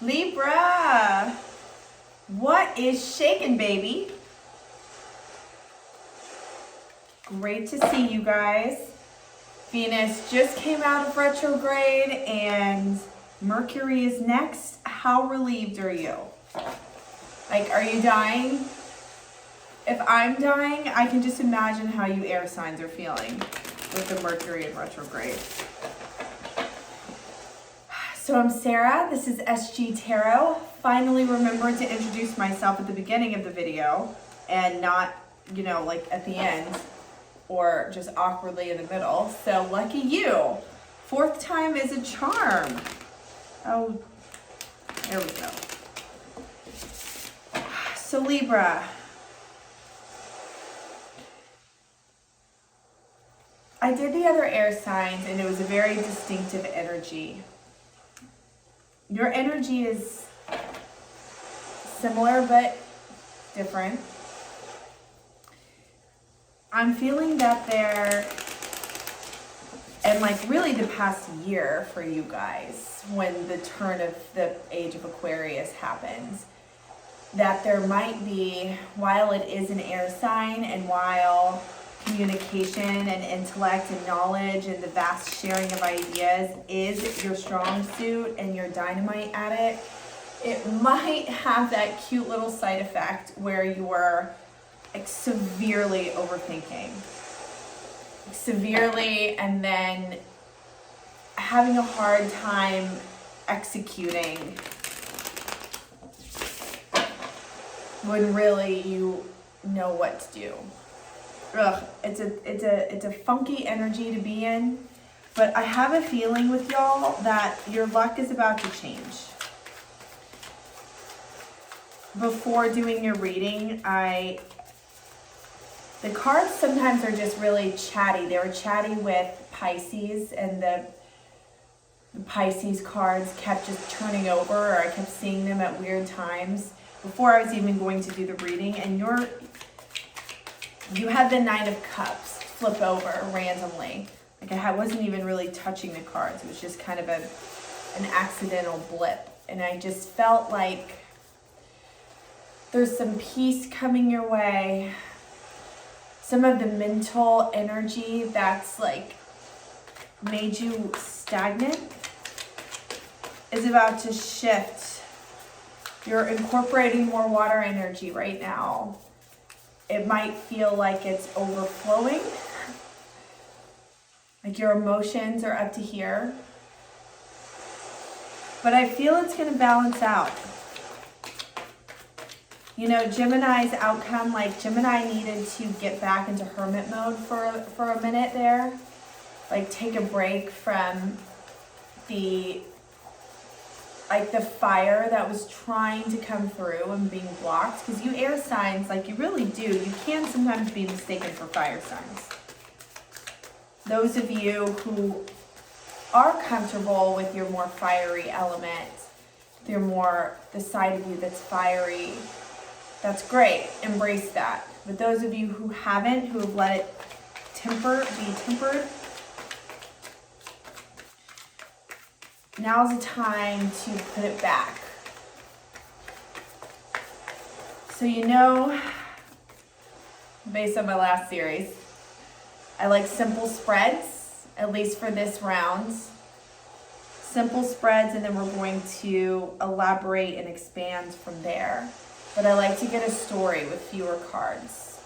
Libra, what is shaking, baby? Great to see you guys. Venus just came out of retrograde and Mercury is next. How relieved are you? Like, are you dying? If I'm dying, I can just imagine how you air signs are feeling with the Mercury in retrograde. So I'm Sarah, this is SG Tarot. Finally remembered to introduce myself at the beginning of the video and not, like at the end or just awkwardly in the middle. So lucky you. Fourth time is a charm. Oh, there we go. So Libra. I did the other air signs and it was a very distinctive energy. Your energy is similar but different. I'm feeling that there, and like really the past year for you guys, when the turn of the age of Aquarius happens, that there might be, while it is an air sign and while communication and intellect and knowledge and the vast sharing of ideas is your strong suit and your dynamite at it, it might have that cute little side effect where you're like severely overthinking. Severely, and then having a hard time executing when really you know what to do. Ugh, it's a funky energy to be in, but I have a feeling with y'all that your luck is about to change. Before doing your reading, the cards sometimes are just really chatty. They were chatty with Pisces, and the Pisces cards kept just turning over, or I kept seeing them at weird times before I was even going to do the reading, and you had the Nine of Cups flip over randomly. Like I wasn't even really touching the cards. It was just kind of an accidental blip. And I just felt like there's some peace coming your way. Some of the mental energy that's like made you stagnant is about to shift. You're incorporating more water energy right now. It might feel like it's overflowing, like your emotions are up to here, but I feel it's going to balance out. Gemini's outcome, like Gemini needed to get back into hermit mode for a minute there, like take a break from the fire that was trying to come through and being blocked, because you air signs, like you really do, you can sometimes be mistaken for fire signs. Those of you who are comfortable with your more fiery element, the side of you that's fiery, that's great, embrace that. But those of you who haven't, who have let it be tempered, now's the time to put it back. So based on my last series, I like simple spreads, at least for this round. Simple spreads, and then we're going to elaborate and expand from there. But I like to get a story with fewer cards.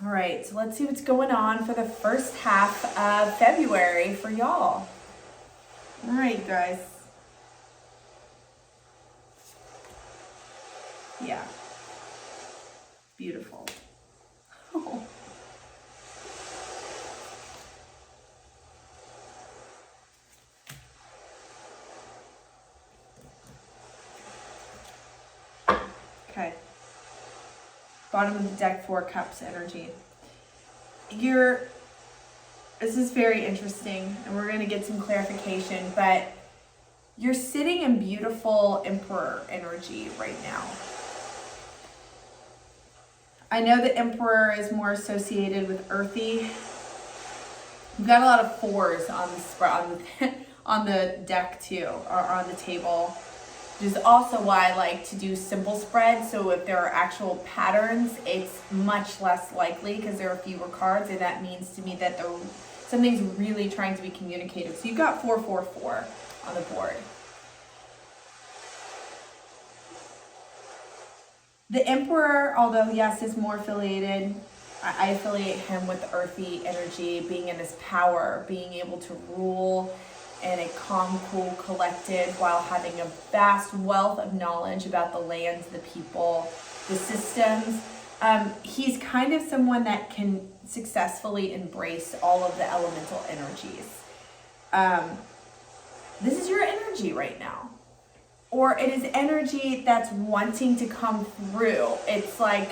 All right, so let's see what's going on for the first half of February for y'all. All right, guys. Yeah. Beautiful. Oh. Okay. Bottom of the deck, 4 cups energy. This is very interesting, and we're going to get some clarification, but you're sitting in beautiful Emperor energy right now. I know the Emperor is more associated with earthy. We've got a lot of 4s on the on the deck too, or on the table. Which is also why I like to do simple spreads. So if there are actual patterns, it's much less likely because there are fewer cards, and that means to me that something's really trying to be communicated. So you've got 444 on the board. The Emperor, although yes, is more affiliated, I affiliate him with earthy energy, being in his power, being able to rule in a calm, cool, collected, while having a vast wealth of knowledge about the lands, the people, the systems. He's kind of someone that can successfully embrace all of the elemental energies. This is your energy right now. Or it is energy that's wanting to come through. It's like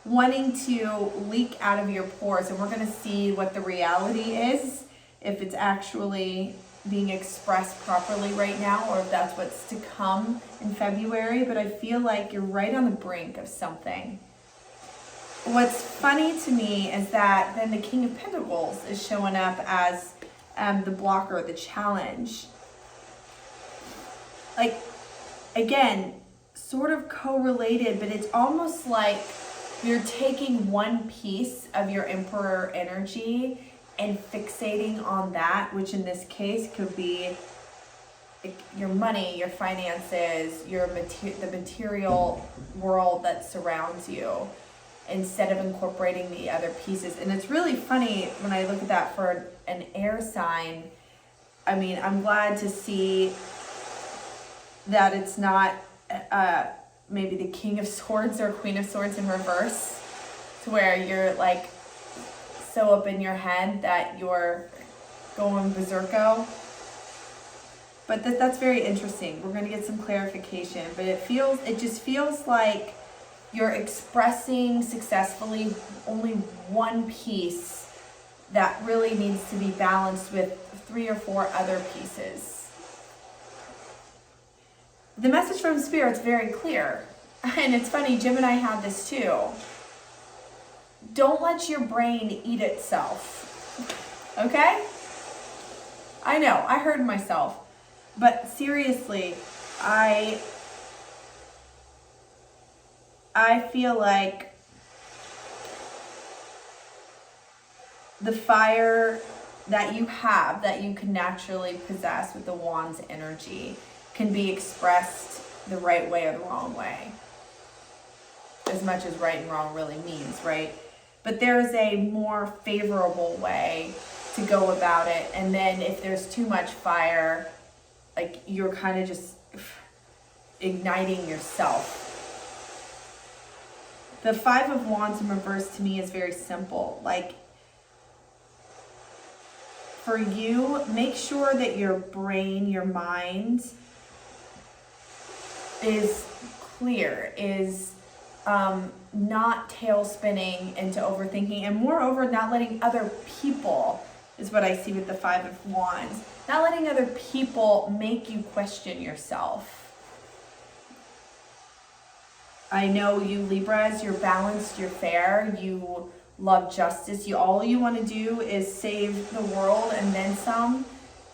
wanting to leak out of your pores. And we're going to see what the reality is, if it's actually being expressed properly right now, or if that's what's to come in February. But I feel like you're right on the brink of something. What's funny to me is that then the King of Pentacles is showing up as the blocker, the challenge. Like, again, sort of correlated, but it's almost like you're taking one piece of your Emperor energy and fixating on that, which in this case could be your money, your finances, the material world that surrounds you, instead of incorporating the other pieces. And it's really funny when I look at that for an air sign. I mean, I'm glad to see that it's not maybe the King of Swords or Queen of Swords in reverse, to where you're like so up in your head that you're going berserko. But that's very interesting. We're going to get some clarification, but it just feels like you're expressing successfully only one piece that really needs to be balanced with 3 or 4 other pieces. The message from Spirit's very clear. And it's funny, Jim and I have this too. Don't let your brain eat itself. Okay? I know, I heard myself. But seriously, I feel like the fire that you have, that you can naturally possess with the wand's energy, can be expressed the right way or the wrong way. As much as right and wrong really means, right? But there's a more favorable way to go about it. And then if there's too much fire, like you're kind of just igniting yourself. The 5 of Wands in reverse to me is very simple. Like, for you, make sure that your brain, your mind is clear, is not tail spinning into overthinking, and moreover, not letting other people, is what I see with the 5 of Wands, not letting other people make you question yourself. I know you Libras, you're balanced, you're fair, you love justice, all you want to do is save the world and then some.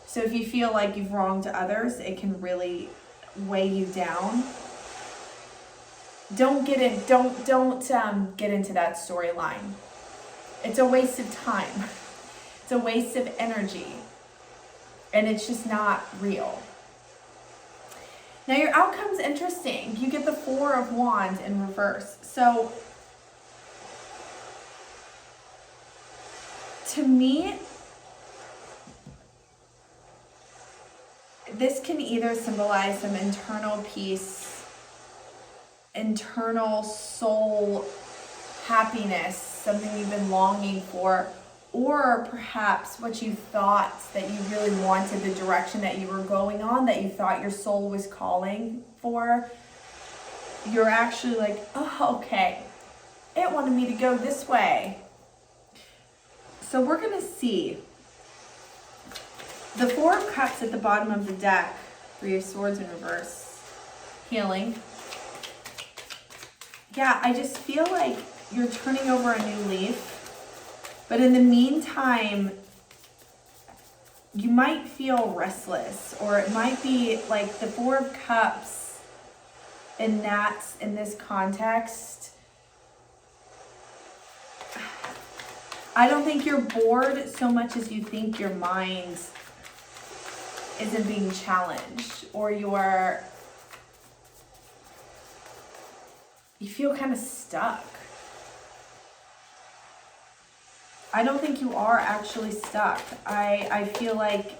So if you feel like you've wronged others, it can really weigh you down. Don't get into that storyline. It's a waste of time. It's a waste of energy. And it's just not real. Now your outcome's interesting. You get the 4 of Wands in reverse. So to me, this can either symbolize some internal peace, internal soul happiness, something you've been longing for, or perhaps what you thought that you really wanted, the direction that you were going on, that you thought your soul was calling for. You're actually like, oh, okay, it wanted me to go this way. So we're going to see the 4 of Cups at the bottom of the deck, 3 of Swords in reverse, healing. Yeah, I just feel like you're turning over a new leaf. But in the meantime, you might feel restless, or it might be like the Four of Cups in this context. I don't think you're bored so much as you think your mind isn't being challenged, or you feel kind of stuck. I don't think you are actually stuck. I feel like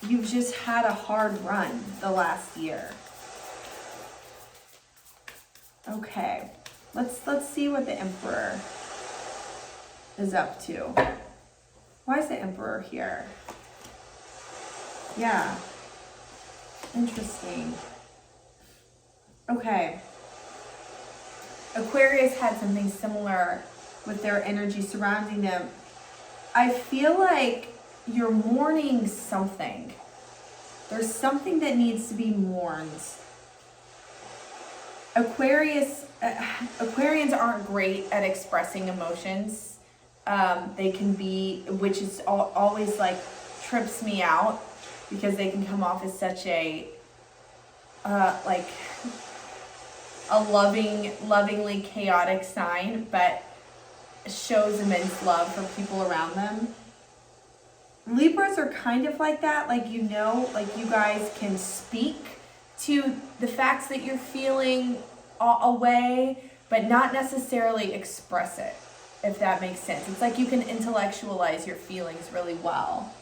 you've just had a hard run the last year. Okay, let's see what the Emperor is up to. Why is the Emperor here? Yeah, interesting. Okay. Aquarius had something similar with their energy surrounding them. I feel like you're mourning something. There's something that needs to be mourned. Aquarians aren't great at expressing emotions. They can be, which is always like trips me out, because they can come off as such a like a lovingly chaotic sign, but shows immense love for people around them. Libras are kind of like that, like, you know, like you guys can speak to the facts that you're feeling away, but not necessarily express it, if that makes sense. It's like you can intellectualize your feelings really well.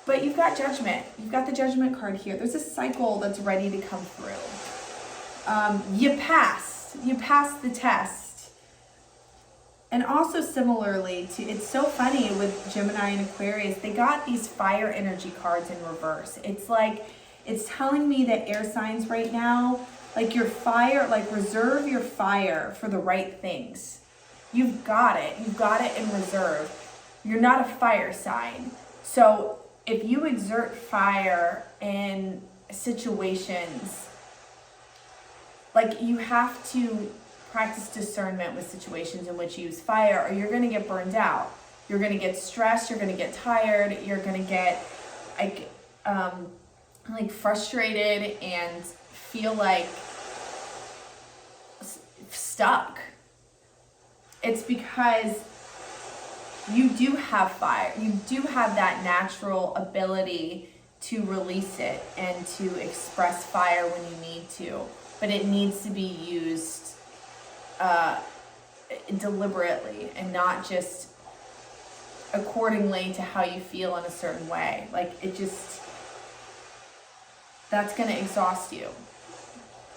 But you've got Judgment. You've got the Judgment card here. There's a cycle that's ready to come through. You passed the test. And also similarly to, it's so funny with Gemini and Aquarius, they got these fire energy cards in reverse. It's like, it's telling me that air signs right now, like your fire, like reserve your fire for the right things. You've got it in reserve. You're not a fire sign. So if you exert fire in situations, like, you have to practice discernment with situations in which you use fire, or you're going to get burned out. You're going to get stressed. You're going to get tired. You're going to get like frustrated and feel like stuck. It's because you do have fire. You do have that natural ability to release it and to express fire when you need to, but it needs to be used deliberately and not just accordingly to how you feel in a certain way. Like, it just, that's going to exhaust you.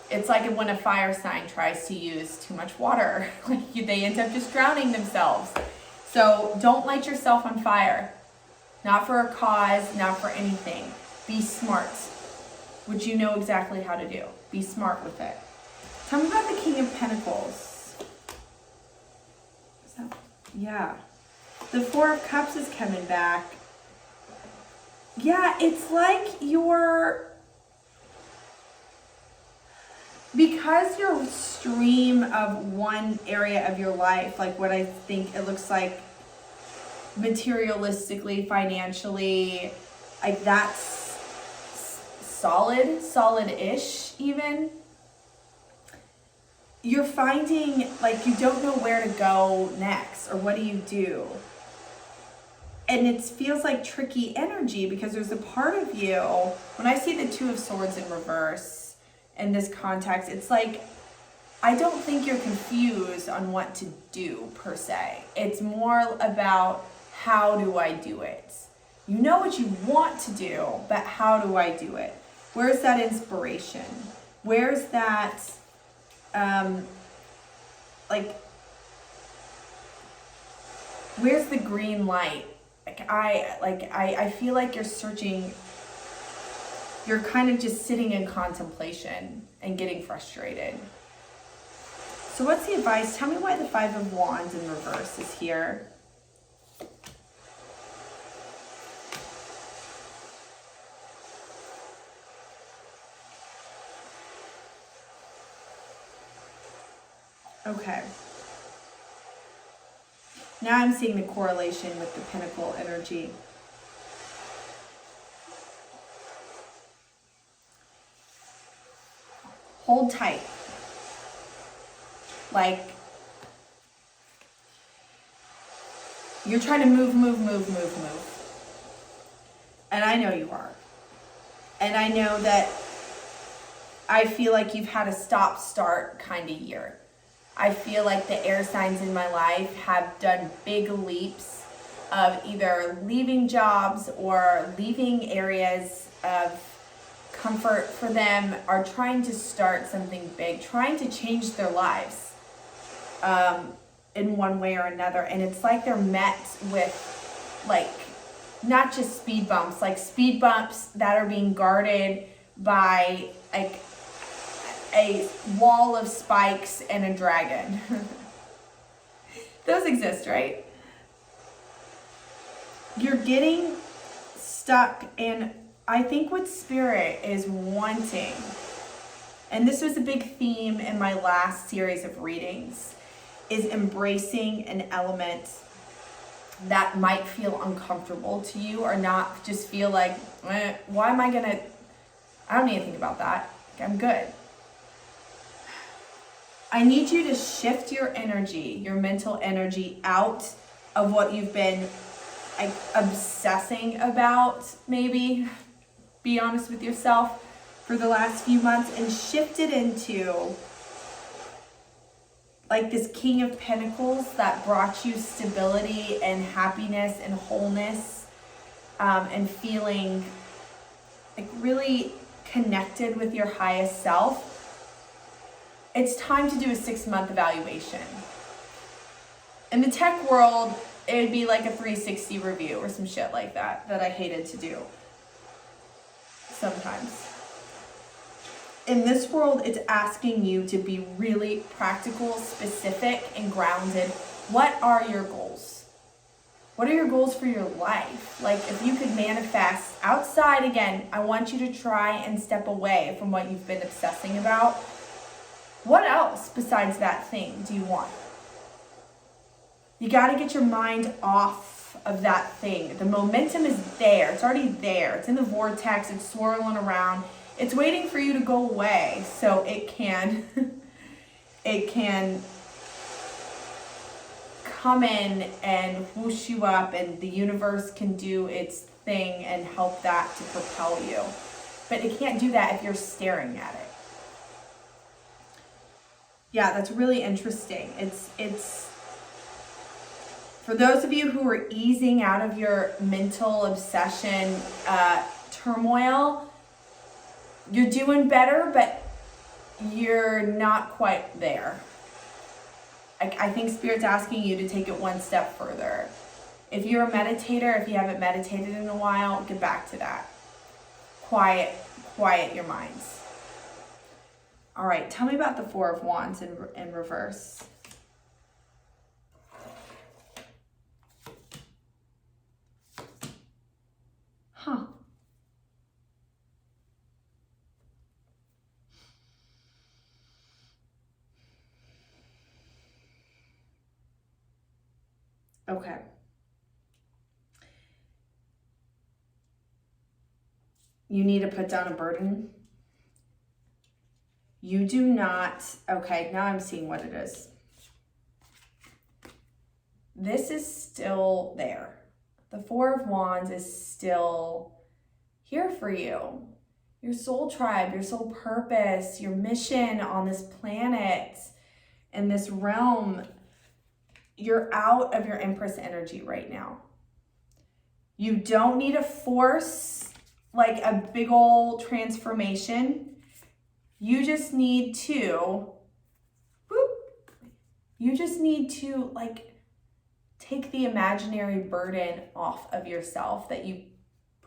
It's like when a fire sign tries to use too much water, like they end up just drowning themselves. So don't light yourself on fire. Not for a cause, not for anything. Be smart, which you know exactly how to do. Be smart with it. Tell me about the King of Pentacles. Yeah. The Four of Cups is coming back. Yeah, it's like because your stream of one area of your life, like what I think it looks like materialistically, financially, like that's solid-ish even. You're finding like you don't know where to go next, or what do you do? And it feels like tricky energy, because there's a part of you, when I see the Two of Swords in reverse in this context, it's like, I don't think you're confused on what to do per se. It's more about, how do I do it? You know what you want to do, but how do I do it? Where's that inspiration? Where's that, where's the green light? I feel like you're searching, you're kind of just sitting in contemplation and getting frustrated. So what's the advice? Tell me why the Five of Wands in reverse is here. Okay. Now I'm seeing the correlation with the Pentacle energy. hold tight. Like, you're trying to move. And I know you are. And I know that I feel like you've had a stop-start kind of year. I feel like the air signs in my life have done big leaps of either leaving jobs or leaving areas of comfort for them, or trying to start something big, trying to change their lives in one way or another. And it's like they're met with, like, not just speed bumps, like speed bumps that are being guarded by like a wall of spikes and a dragon. Those exist, right? You're getting stuck, and I think what Spirit is wanting, and this was a big theme in my last series of readings, is embracing an element that might feel uncomfortable to you, or not just feel like, why am I gonna, I don't need to think about that. I'm good. I need you to shift your energy, your mental energy, out of what you've been like obsessing about, maybe, be honest with yourself, for the last few months, and shift it into like this King of Pentacles that brought you stability and happiness and wholeness, and feeling like really connected with your highest self. It's time to do a 6-month evaluation. In the tech world, it would be like a 360 review or some shit like that I hated to do sometimes. In this world, it's asking you to be really practical, specific, and grounded. What are your goals? What are your goals for your life? Like, if you could manifest outside, again, I want you to try and step away from what you've been obsessing about. What else besides that thing do you want? You got to get your mind off of that thing. The momentum is there. It's already there. It's in the vortex. It's swirling around. It's waiting for you to go away so it can come in and whoosh you up, and the universe can do its thing and help that to propel you. But it can't do that if you're staring at it. Yeah, that's really interesting. It's for those of you who are easing out of your mental obsession turmoil, you're doing better, but you're not quite there. I think Spirit's asking you to take it one step further. If you're a meditator, if you haven't meditated in a while, get back to that. Quiet your minds. All right, tell me about the Four of Wands in reverse. Huh. Okay. You need to put down a burden. You do not, okay, now I'm seeing what it is. This is still there. The Four of Wands is still here for you. Your soul tribe, your soul purpose, your mission on this planet and this realm. You're out of your Empress energy right now. You don't need to force like a big old transformation. You just need to, like take the imaginary burden off of yourself that you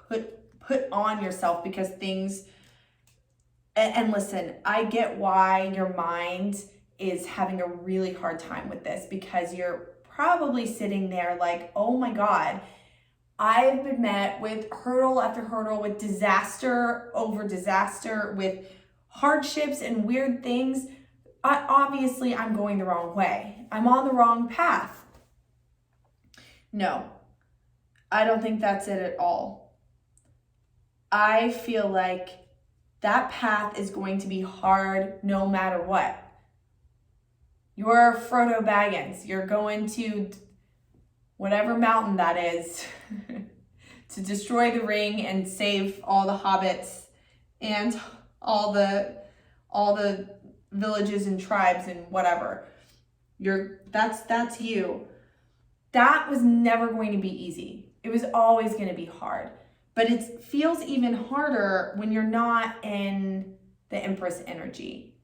put on yourself, because things, and listen, I get why your mind is having a really hard time with this, because you're probably sitting there like, oh my God, I've been met with hurdle after hurdle, with disaster over disaster, with hardships and weird things. Obviously, I'm going the wrong way. I'm on the wrong path. No, I don't think that's it at all. I feel like that path is going to be hard no matter what. You're Frodo Baggins. You're going to whatever mountain that is to destroy the ring and save all the hobbits and all the villages and tribes and whatever. That's you. That was never going to be easy. It was always going to be hard. But it feels even harder when you're not in the Empress energy.